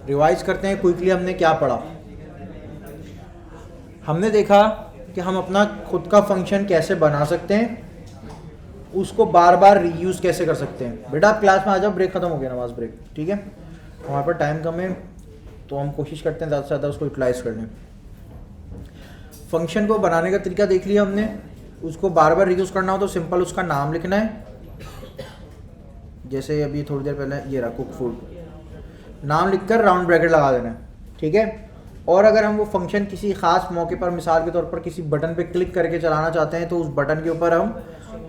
Revise करते हैं quickly हमने क्या पढ़ा। हमने देखा कि हम अपना खुद का फंक्शन कैसे बना सकते हैं, उसको बार बार रीयूज़ कैसे कर सकते हैं। बेटा क्लास में आ जाओ, ब्रेक खत्म हो गया, नमाज ब्रेक, ठीक है। हमारे पास टाइम कम है तो हम कोशिश करते हैं ज़्यादा से ज़्यादा उसको यूटिलाइज कर लें। फंक्शन को बनाने का तरीका देख लिया हमने, उसको बार बार रीयूज़ करना हो तो सिंपल उसका नाम लिखना है। जैसे अभी थोड़ी देर पहले ये रहा कुक फूड, नाम लिखकर राउंड ब्रैकेट लगा देना है, ठीक है। और अगर हम वो फंक्शन किसी ख़ास मौके पर, मिसाल के तौर पर किसी बटन पे क्लिक करके चलाना चाहते हैं, तो उस बटन के ऊपर हम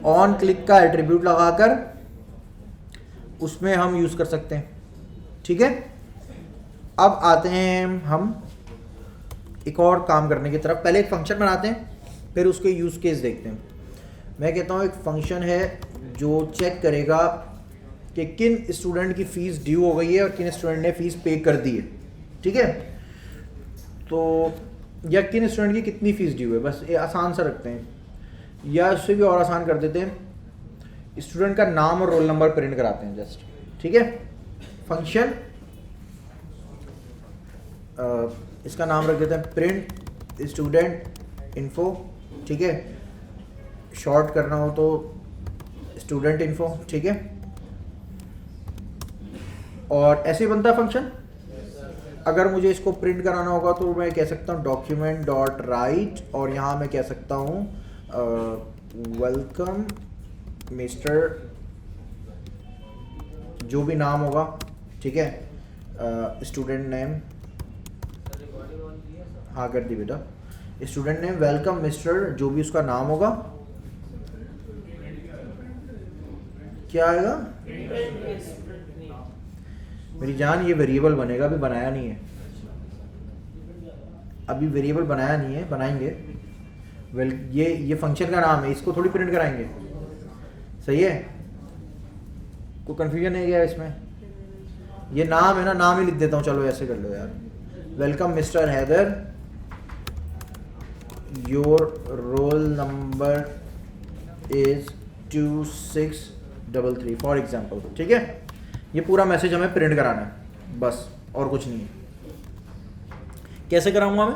ऑन क्लिक का एट्रीब्यूट लगाकर उसमें हम यूज़ कर सकते हैं, ठीक है। अब आते हैं हम एक और काम करने की तरफ। पहले एक फंक्शन बनाते हैं, फिर उसके यूज़ केस देखते हैं। मैं कहता हूँ एक फंक्शन है जो चेक करेगा कि किन स्टूडेंट की फ़ीस ड्यू हो गई है और किन स्टूडेंट ने फ़ीस पे कर दी है, ठीक है। तो या किन स्टूडेंट की कितनी फ़ीस ड्यू है, बस ये आसान सा रखते हैं, या उससे भी और आसान कर देते हैं, स्टूडेंट का नाम और रोल नंबर प्रिंट कराते हैं जस्ट, ठीक है। फंक्शन इसका नाम रख देते हैं प्रिंट स्टूडेंट इन्फो, ठीक है। शॉर्ट करना हो तो स्टूडेंट इन्फो, ठीक है। और ऐसे ही बनता है फंक्शन। अगर मुझे इसको प्रिंट कराना होगा तो मैं कह सकता हूँ डॉक्यूमेंट डॉट राइट, और यहाँ मैं कह सकता हूँ वेलकम मिस्टर, जो भी नाम होगा, ठीक है, स्टूडेंट नेम, हाँ कर दी बेटा, स्टूडेंट नेम वेलकम मिस्टर, जो भी उसका नाम होगा, क्या आएगा मेरी जान, ये वेरिएबल बनेगा, अभी बनाया नहीं है, अभी वेरिएबल बनाया नहीं है, बनाएंगे। ये फंक्शन का नाम है, इसको थोड़ी प्रिंट कराएंगे, सही है। कोई कन्फ्यूजन नहीं गया इसमें, ये नाम है ना, नाम ही लिख देता हूँ, चलो ऐसे कर लो यार। Welcome Mister Haider, your roll number is 2633 for example, ठीक है। ये पूरा मैसेज हमें प्रिंट कराना है, बस और कुछ नहीं है। कैसे कराऊंगा मैं?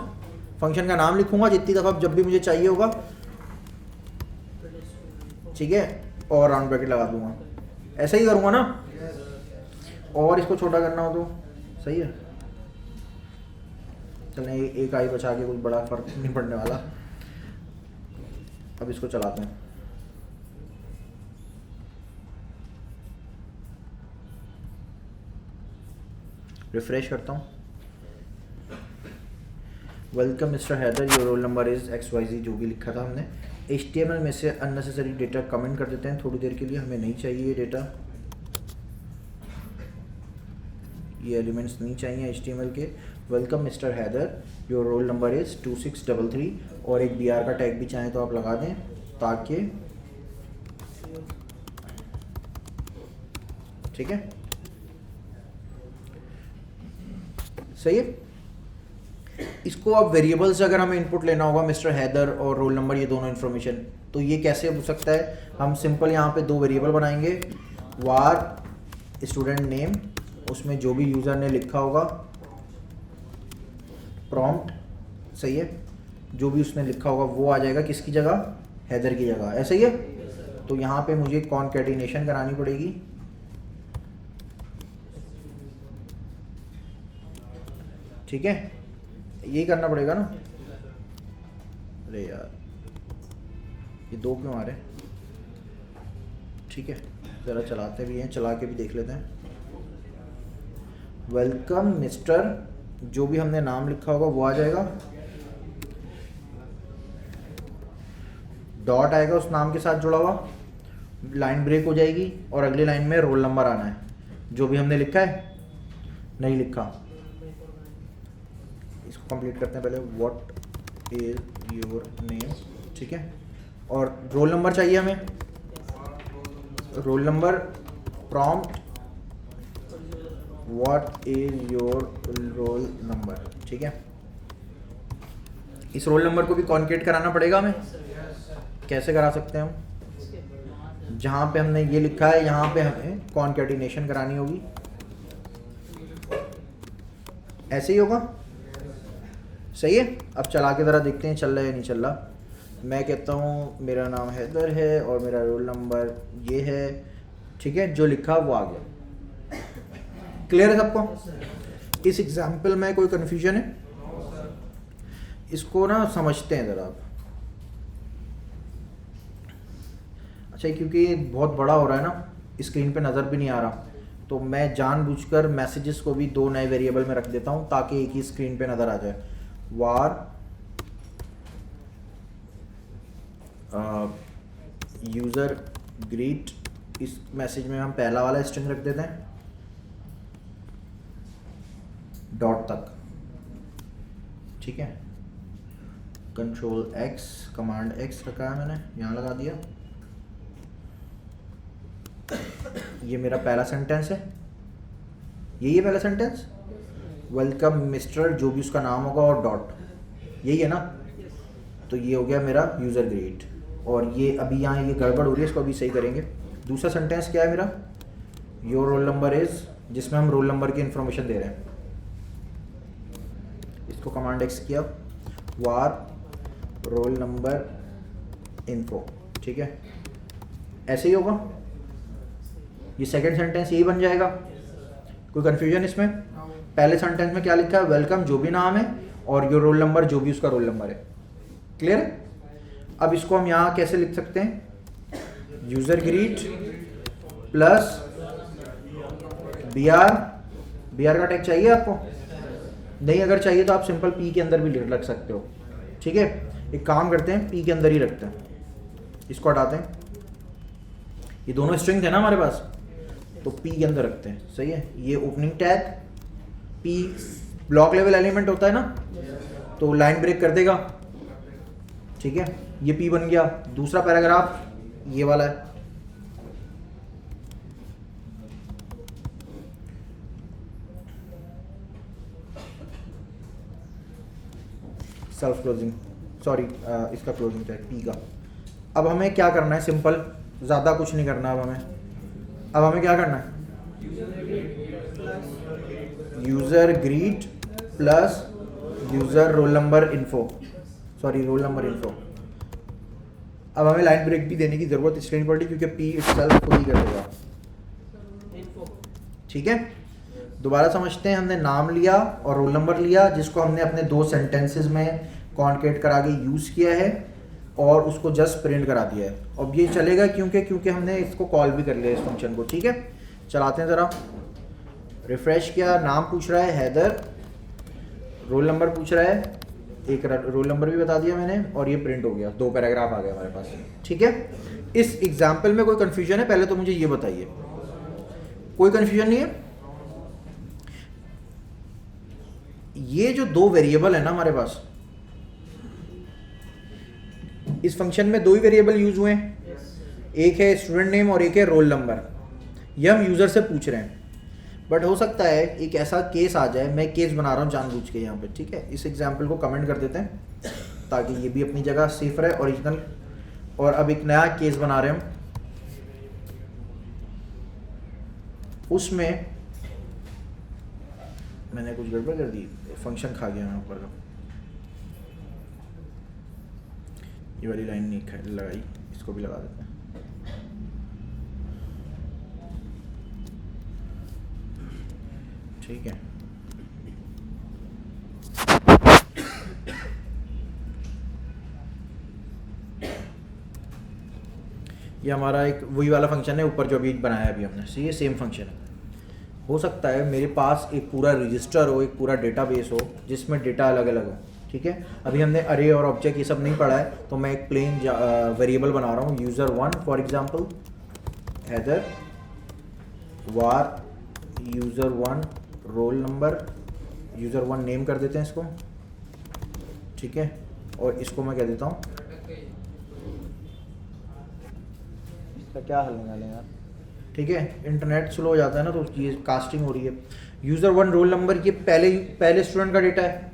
फंक्शन का नाम लिखूंगा जितनी दफ़ा जब भी मुझे चाहिए होगा, ठीक है, और राउंड ब्रैकेट लगा दूंगा, ऐसा ही करूंगा ना। और इसको छोटा करना हो तो सही है, चलें एक आई बचा के कोई बड़ा फर्क नहीं पड़ने वाला। अब इसको चलाते हैं, रिफ्रेश करता हूँ। Welcome Mister Haider, your roll number is XYZ, जो भी लिखा था हमने। HTML में से अननेसेसरी डेटा कमेंट कर देते हैं थोड़ी देर के लिए, हमें नहीं चाहिए ये डेटा, ये एलिमेंट्स नहीं चाहिए HTML के। Welcome Mister Haider, your roll number is 2633, और एक BR का टैग भी चाहें तो आप लगा दें, ताकि, ठीक है, सही है। इसको अब वेरिएबल से अगर हमें इनपुट लेना होगा, मिस्टर हैदर और रोल नंबर, ये दोनों इन्फॉर्मेशन, तो ये कैसे हो सकता है? हम सिंपल यहाँ पे दो वेरिएबल बनाएंगे, वार स्टूडेंट नेम, उसमें जो भी यूज़र ने लिखा होगा, प्रॉम्प्ट, सही है, जो भी उसने लिखा होगा वो आ जाएगा किसकी जगह? हैदर की जगह, ऐसा ही है। तो यहाँ पे मुझे कॉन्कैटिनेशन करानी पड़ेगी, ठीक है, यही करना पड़ेगा ना। अरे यार ये दो क्यों आ रहे, ठीक है, ज़रा चलाते भी हैं, चला के भी देख लेते हैं। वेलकम मिस्टर, जो भी हमने नाम लिखा होगा वो आ जाएगा, डॉट आएगा उस नाम के साथ जुड़ा हुआ, लाइन ब्रेक हो जाएगी और अगली लाइन में रोल नंबर आना है, जो भी हमने लिखा है, नहीं लिखा। इसको कंप्लीट करते हैं पहले, व्हाट इज योर नेम, ठीक है, और रोल नंबर चाहिए हमें, roll number, prompt what is your roll number, ठीक है। इस रोल नंबर को भी कॉन्केट कराना पड़ेगा हमें। कैसे करा सकते हैं हम? जहाँ पे हमने ये लिखा है यहाँ पे हमें कॉन्केटिनेशन करानी होगी, ऐसे ही होगा, सही है। अब चला के ज़रा देखते हैं चल रहा है या नहीं चल रहा। मैं कहता हूँ मेरा नाम हैदर है और मेरा रोल नंबर ये है, ठीक है, जो लिखा वो आ गया। क्लियर है सबको? इस एग्जाम्पल में कोई कन्फ्यूजन है? इसको ना समझते हैं ज़रा आप। अच्छा, क्योंकि बहुत बड़ा हो रहा है ना, स्क्रीन पे नज़र भी नहीं आ रहा, तो मैं जानबूझकर मैसेजेस को भी दो नए वेरिएबल में रख देता हूँ ताकि एक ही स्क्रीन पे नज़र आ जाए। वार यूज़र ग्रीट, इस मैसेज में हम पहला वाला स्ट्रिंग रख देते हैं डॉट तक, ठीक है। कंट्रोल एक्स, कमांड एक्स रखा है मैंने, यहाँ लगा दिया। ये मेरा पहला सेंटेंस है, यही है पहला सेंटेंस, वेलकम मिस्टर जो भी उसका नाम होगा और डॉट, यही है ना। तो ये हो गया मेरा यूज़र ग्रीट, और ये अभी यहाँ ये गड़बड़ हो रही है, इसको अभी सही करेंगे। दूसरा सेंटेंस क्या है मेरा, योर रोल नंबर इज़, जिसमें हम रोल नंबर की इंफॉर्मेशन दे रहे हैं। इसको कमांड एक्स किया, वार रोल नंबर इन्फो, ठीक है, ऐसे ही होगा। ये सेकंड सेंटेंस यही बन जाएगा। कोई कन्फ्यूजन इसमें? पहले सेंटेंस में क्या लिखा है, वेलकम जो भी नाम है और योर रोल नंबर जो भी उसका रोल नंबर है। क्लियर है? अब इसको हम यहाँ कैसे लिख सकते हैं, user greet plus B R का टैग चाहिए आपको? नहीं, अगर चाहिए तो आप सिंपल पी के अंदर भी रख सकते हो, ठीक है। एक काम करते हैं, पी के अंदर ही रखते हैं, इसको हटाते हैं, ये दोनों स्ट्रिंग थे ना हमारे पास, तो पी के अंदर रखते हैं, सही है। ये opening tag P block level element होता है ना, तो लाइन ब्रेक कर देगा, ठीक है। ये पी बन गया। दूसरा पैराग्राफ ये वाला है, सेल्फ क्लोजिंग, सॉरी इसका क्लोजिंग टैग पी का। अब हमें क्या करना है, सिंपल, ज़्यादा कुछ नहीं करना। अब हमें क्या करना है, user greet plus user roll number info, sorry roll number info. अब हमें लाइन ब्रेक भी देने की ज़रूरत इसलिए नहीं पड़ी क्योंकि पी इटसेल्फ खुद ही कर देगा, ठीक है। दोबारा समझते हैं, हमने नाम लिया और रोल नंबर लिया, जिसको हमने अपने दो सेंटेंसेस में कॉन्केट करा के यूज़ किया है और उसको जस्ट प्रिंट करा दिया है। अब ये चलेगा क्योंकि हमने इसको कॉल भी कर लिया इस फंक्शन को, ठीक है। चलाते हैं ज़रा, रिफ्रेश किया, नाम पूछ रहा है हैदर, रोल नंबर पूछ रहा है, एक रोल नंबर भी बता दिया मैंने, और ये प्रिंट हो गया, दो पैराग्राफ आ गया हमारे पास, ठीक है। इस एग्जाम्पल में कोई कन्फ्यूजन है? पहले तो मुझे ये बताइए, कोई कन्फ्यूजन नहीं है? ये जो दो वेरिएबल है ना हमारे पास, इस फंक्शन में दो ही वेरिएबल यूज हुए हैं, एक है स्टूडेंट नेम और एक है रोल नंबर। ये हम यूज़र से पूछ रहे हैं, बट हो सकता है एक ऐसा केस आ जाए, मैं केस बना रहा हूँ जानबूझ के यहाँ पे, ठीक है। इस एग्जाम्पल को कमेंट कर देते हैं ताकि ये भी अपनी जगह सेफ रहे, ओरिजिनल। और अब एक नया केस बना रहे हैं हम, उसमें मैंने कुछ गड़बड़ कर दी, फंक्शन खा गया मैं ऊपर का, ये वाली लाइन नहीं लगाई, इसको भी लगा देते हैं। ठीक है, ये हमारा एक वही वाला फंक्शन है ऊपर जो अभी बनाया अभी हमने, ये सेम फंक्शन है। हो सकता है मेरे पास एक पूरा रजिस्टर हो, एक पूरा डेटाबेस हो जिसमें डेटा अलग अलग हो, ठीक है। अभी हमने अरे और ऑब्जेक्ट ये सब नहीं पढ़ा है, तो मैं एक प्लेन वेरिएबल बना रहा हूँ, यूज़र1 फॉर एग्जांपल, हैदर var user one roll number, user one name कर देते हैं इसको, ठीक है। और इसको मैं कह देता हूँ, इसका क्या हल निकालें यार, ठीक है। इंटरनेट स्लो हो जाता है ना, तो ये कास्टिंग हो रही है। यूज़र1 रोल नंबर, ये पहले स्टूडेंट का डेटा है।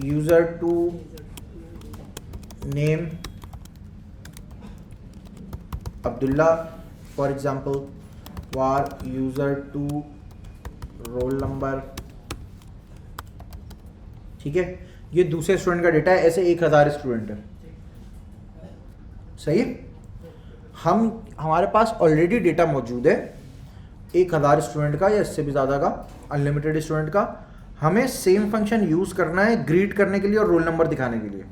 User two name Abdullah for example, var user two roll number ठीक है, ये दूसरे स्टूडेंट का डेटा है, ऐसे 1000 स्टूडेंट है, सही है। हमारे पास ऑलरेडी डेटा मौजूद है 1000 स्टूडेंट का या इससे भी ज़्यादा का, अनलिमिटेड स्टूडेंट का। हमें सेम फंक्शन यूज़ करना है ग्रीट करने के लिए और रोल नंबर दिखाने के लिए।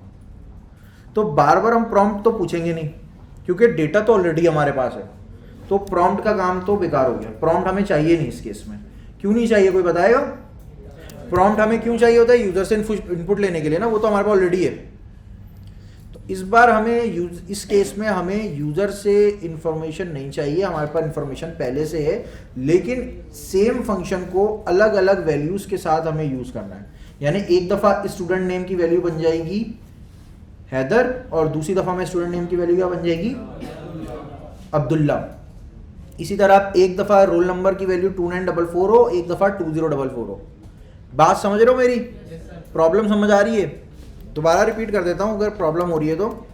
तो बार बार हम प्रॉम्प्ट तो पूछेंगे नहीं, क्योंकि डेटा तो ऑलरेडी हमारे पास है, तो प्रॉम्प्ट का काम तो बेकार हो गया। प्रॉम्प्ट हमें चाहिए नहीं इस केस में। क्यों नहीं चाहिए, कोई बताएगा? प्रॉम्प्ट हमें क्यों चाहिए होता है? यूजर से इनपुट लेने के लिए ना, वो तो हमारे पास ऑलरेडी है। तो इस बार हमें इस केस में हमें यूजर से इंफॉर्मेशन नहीं चाहिए, हमारे पास इंफॉर्मेशन पहले से है, लेकिन सेम फंक्शन को अलग अलग वैल्यूज के साथ हमें यूज करना है। यानी एक दफा स्टूडेंट नेम की वैल्यू बन जाएगी हैदर, और दूसरी दफा में स्टूडेंट नेम की वैल्यू क्या बन जाएगी? अब्दुल्ला। इसी तरह आप एक दफा रोल नंबर की वैल्यू 2944 हो, एक दफा 2044 हो। बात समझ रहे हो मेरी? प्रॉब्लम समझ आ रही है? दोबारा रिपीट कर देता हूं अगर प्रॉब्लम हो रही है तो।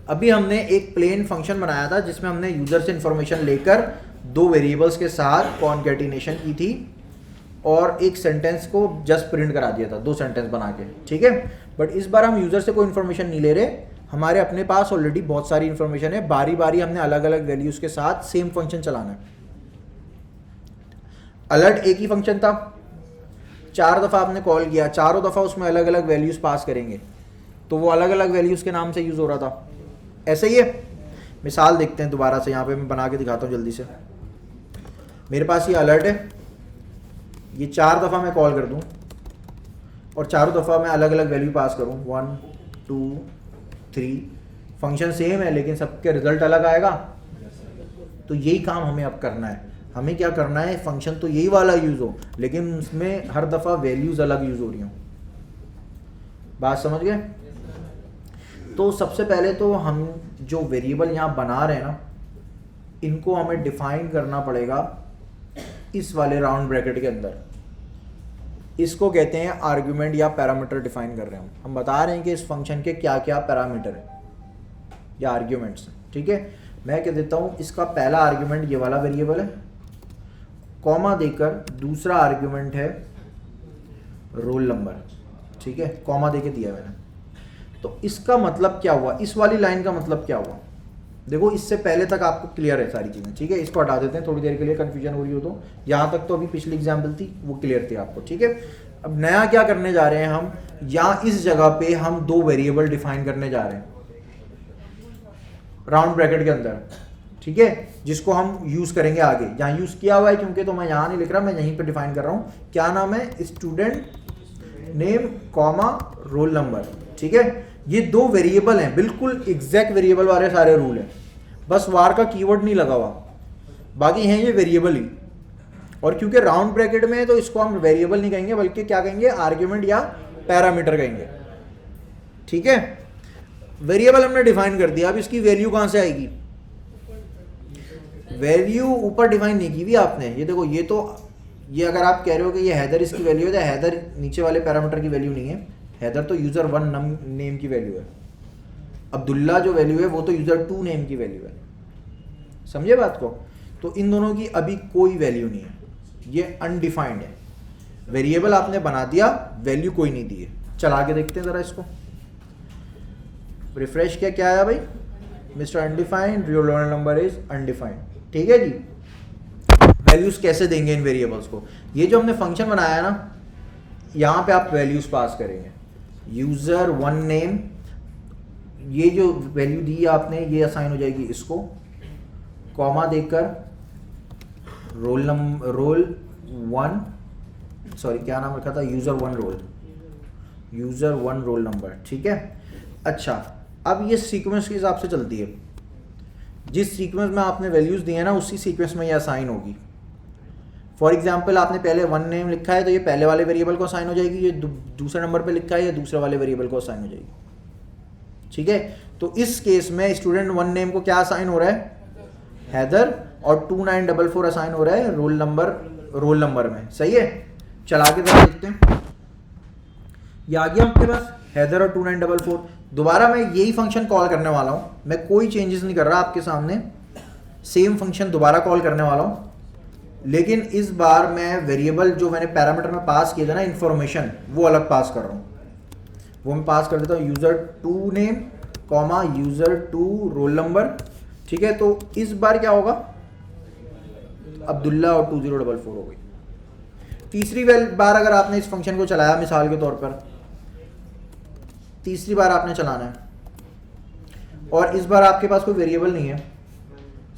अभी हमने एक प्लेन फंक्शन बनाया था जिसमें हमने यूजर से इंफॉर्मेशन लेकर दो वेरिएबल्स के साथ कॉन्कैटिनेशन की थी और एक सेंटेंस को जस्ट प्रिंट करा दिया था, दो सेंटेंस बना के, ठीक है। बट इस बार हम यूजर से कोई इंफॉर्मेशन नहीं ले रहे, हमारे अपने पास ऑलरेडी बहुत सारी इंफॉर्मेशन है, बारी बारी हमने अलग अलग वैल्यूज के साथ सेम फंक्शन चलाना है। अलर्ट एक ही फंक्शन था, 4 दफा आपने कॉल किया, चारों दफा उसमें अलग अलग वैल्यूज पास करेंगे, तो वो अलग अलग वैल्यूज के नाम से यूज हो रहा था। ऐसे ही है। मिसाल देखते हैं दोबारा से, यहाँ पे मैं बना के दिखाता हूँ जल्दी से। मेरे पास ये अलर्ट है, ये 4 दफा मैं कॉल कर दूं और चारों दफा मैं अलग अलग वैल्यू पास करूं, 1 2 3, फंक्शन सेम है लेकिन सबके रिजल्ट अलग आएगा। तो यही काम हमें अब करना है। हमें क्या करना है, फंक्शन तो यही वाला यूज हो लेकिन उसमें हर दफा वैल्यूज अलग यूज हो रही हो। बात समझ गए? तो सबसे पहले तो हम जो वेरिएबल यहाँ बना रहे हैं ना, इनको हमें डिफाइन करना पड़ेगा इस वाले राउंड ब्रैकेट के अंदर। इसको कहते हैं आर्ग्यूमेंट या पैरामीटर डिफाइन कर रहे हैं हम बता रहे हैं कि इस फंक्शन के क्या क्या पैरामीटर है या आर्ग्यूमेंट्स हैं, ठीक है। मैं कह देता हूँ इसका पहला आर्ग्यूमेंट ये वाला वेरिएबल है, कॉमा देकर दूसरा आर्ग्यूमेंट है रोल नंबर, ठीक है, कॉमा देके दिया मैंने। तो इसका मतलब क्या हुआ, इस वाली लाइन का मतलब क्या हुआ, देखो इससे पहले तक आपको क्लियर है सारी चीज़ें, ठीक है। इसको हटा देते हैं थोड़ी देर के लिए, कन्फ्यूजन हो रही हो तो। यहाँ तक तो अभी पिछली एग्जाम्पल थी वो क्लियर थी आपको, ठीक है। अब नया क्या करने जा रहे हैं हम, यहाँ इस जगह पे हम दो वेरिएबल डिफाइन करने जा रहे हैं राउंड ब्रैकेट के अंदर, ठीक है, जिसको हम यूज करेंगे आगे। यहाँ यूज किया हुआ है क्योंकि, तो मैं यहाँ नहीं लिख रहा, मैं यहीं पे डिफाइन कर रहा हूँ। क्या नाम है, student name comma role number, ठीक है। ये दो वेरिएबल हैं, बिल्कुल एग्जैक्ट वेरिएबल वाले सारे रूल हैं, बस वार का कीवर्ड नहीं लगा हुआ, बाकी हैं ये वेरिएबल ही। और क्योंकि राउंड ब्रैकेट में है तो इसको हम वेरिएबल नहीं कहेंगे बल्कि क्या कहेंगे, आर्ग्यूमेंट या पैरामीटर कहेंगे, ठीक है। वेरिएबल हमने डिफाइन कर दिया, अब इसकी वैल्यू कहां से आएगी, वैल्यू ऊपर डिफाइन नहीं की हुई आपने। ये देखो, ये तो ये अगर आप कह रहे हो कि ये हैदर इसकी वैल्यू है तो हैदर नीचे वाले पैरामीटर की वैल्यू नहीं है, हैदर तो यूजर 1 नेम की वैल्यू है। अब्दुल्ला जो वैल्यू है वो तो यूजर 2 नेम की वैल्यू है, समझे बात को। तो इन दोनों की अभी कोई वैल्यू नहीं है, ये अनडिफाइंड है। वेरिएबल आपने बना दिया, वैल्यू कोई नहीं दी है। चला के देखते हैं जरा इसको, रिफ्रेश किया, क्या आया भाई, mister undefined role number is undefined, ठीक है जी। वैल्यूज कैसे देंगे इन वेरिएबल्स को, ये जो हमने फंक्शन बनाया है ना, यहाँ पे आप वैल्यूज पास करेंगे, यूजर 1 नेम, ये जो वैल्यू दी है आपने ये असाइन हो जाएगी इसको, कॉमा देकर रोल 1, सॉरी क्या नाम रखा था, यूजर 1 रोल नंबर, ठीक है। अच्छा, अब ये सीक्वेंस के हिसाब से चलती है, जिस सीक्वेंस में आपने वैल्यूज दी है ना उसी सीक्वेंस में ये असाइन होगी। फॉर एग्जाम्पल आपने पहले 1 नेम लिखा है तो ये पहले वाले वेरिएबल को असाइन हो जाएगी, ये दूसरे नंबर पे लिखा है ये दूसरे वाले वेरिएबल को असाइन हो जाएगी, ठीक है। तो इस केस में स्टूडेंट 1 नेम को क्या असाइन हो रहा है, हैदर, और 2944 असाइन हो रहा है रोल नंबर में, सही है। चला के जरा देखते हैं, ये आ गया आपके पास हैदर और 2944। दोबारा मैं यही फंक्शन कॉल करने वाला हूँ, मैं कोई चेंजेस नहीं कर रहा, आपके सामने सेम फंक्शन दोबारा कॉल करने वाला हूँ। लेकिन इस बार मैं वेरिएबल जो मैंने पैरामीटर में पास किया था ना इंफॉर्मेशन, वो अलग पास कर रहा हूँ। वो मैं पास कर देता हूँ user2 name comma user2 role number. ठीक है, तो इस बार क्या होगा, अब्दुल्ला और 2044 हो गई। तीसरी बार अगर आपने इस फंक्शन को चलाया, मिसाल के तौर पर तीसरी बार आपने चलाना है और इस बार आपके पास कोई वेरिएबल नहीं है,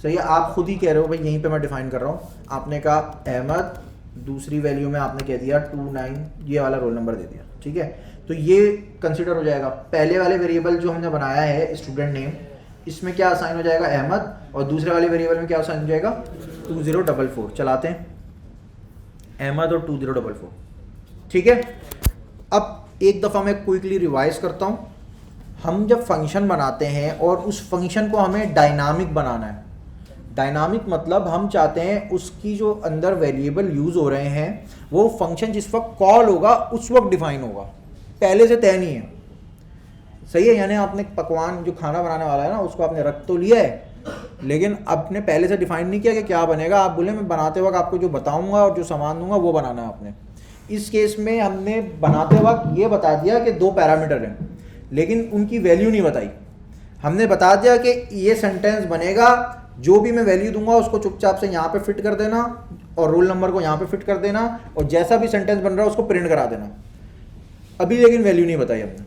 सही है, आप खुद ही कह रहे हो भाई, यहीं पे मैं डिफाइन कर रहा हूँ। आपने कहा अहमद, दूसरी वैल्यू में आपने कह दिया 29, ये वाला रोल नंबर दे दिया। ठीक है, तो ये कंसिडर हो जाएगा। पहले वाले वेरिएबल जो हमने बनाया है स्टूडेंट नेम, इसमें क्या असाइन हो जाएगा अहमद, और दूसरे वाले वेरिएबल में क्या असाइन हो जाएगा 2044। चलाते हैं अहमद और 2044। ठीक है, अब एक दफ़ा मैं क्विकली रिवाइज करता हूँ। हम जब फंक्शन बनाते हैं और उस फंक्शन को हमें डायनामिक बनाना है, डायनामिक मतलब हम चाहते हैं उसकी जो अंदर वेरिएबल यूज़ हो रहे हैं वो फंक्शन जिस वक्त कॉल होगा उस वक्त डिफाइन होगा, पहले से तय नहीं है। सही है, यानी आपने पकवान जो खाना बनाने वाला है ना, उसको आपने रख तो लिया है, लेकिन आपने पहले से डिफाइन नहीं किया कि क्या बनेगा। आप बोले मैं बनाते वक्त आपको जो बताऊंगा और जो सामान दूंगा वो बनाना है आपने। इस केस में हमने बनाते वक्त ये बता दिया कि 2 पैरामीटर हैं, लेकिन उनकी वैल्यू नहीं बताई। हमने बता दिया कि ये सेंटेंस बनेगा, जो भी मैं वैल्यू दूंगा उसको चुपचाप से यहाँ पे फिट कर देना और रोल नंबर को यहाँ पे फिट कर देना, और जैसा भी सेंटेंस बन रहा है उसको प्रिंट करा देना। अभी लेकिन वैल्यू नहीं बताई हमने,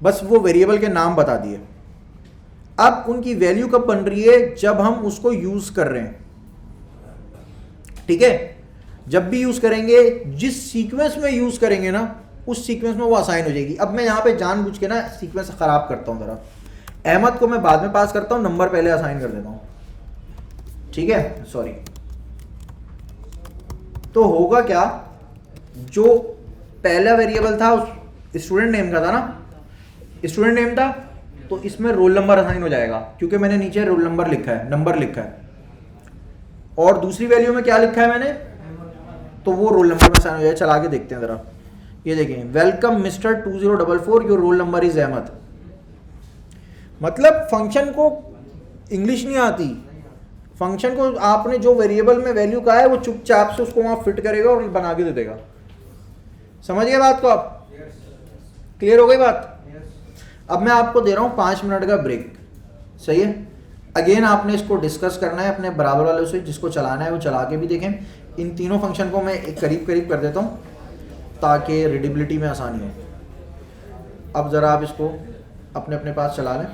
बस वो वेरिएबल के नाम बता दिए। अब उनकी वैल्यू कब बन रही है, जब हम उसको यूज कर रहे हैं। ठीक है, जब भी यूज करेंगे, जिस सीक्वेंस में यूज करेंगे ना, उस सीक्वेंस में वो असाइन हो जाएगी। अब मैं यहां पे जानबूझ के ना सीक्वेंस खराब करता हूं जरा। अहमद को मैं बाद में पास करता हूं, नंबर पहले असाइन कर देता हूं। ठीक है, सॉरी। तो होगा क्या, जो पहला वेरिएबल था उस स्टूडेंट नेम का था ना, स्टूडेंट नेम था, तो इसमें रोल नंबर असाइन हो जाएगा क्योंकि मैंने नीचे रोल नंबर लिखा है, नंबर लिखा है। और दूसरी वैल्यू में क्या लिखा है मैंने, तो वो रोल नंबर में असाइन हो जाएगा। चला के देखते हैं जरा, ये देखें, welcome Mister 2044, your roll number is Ahmed. मतलब फंक्शन को इंग्लिश नहीं आती, फंक्शन को आपने जो वेरिएबल में वैल्यू कहा है वो चुपचाप से उसको वहां फिट करेगा और बना के दे देगा। समझ गए बात को आप? क्लियर हो गई बात? अब मैं आपको दे रहा हूं 5 मिनट का ब्रेक, सही है। अगेन आपने इसको डिस्कस करना है अपने बराबर वालों से, जिसको चलाना है वो चला के भी देखें। इन तीनों फंक्शन को मैं एक करीब करीब कर देता हूं ताकि रीडेबिलिटी में आसानी हो। अब ज़रा आप इसको अपने अपने पास चला लें।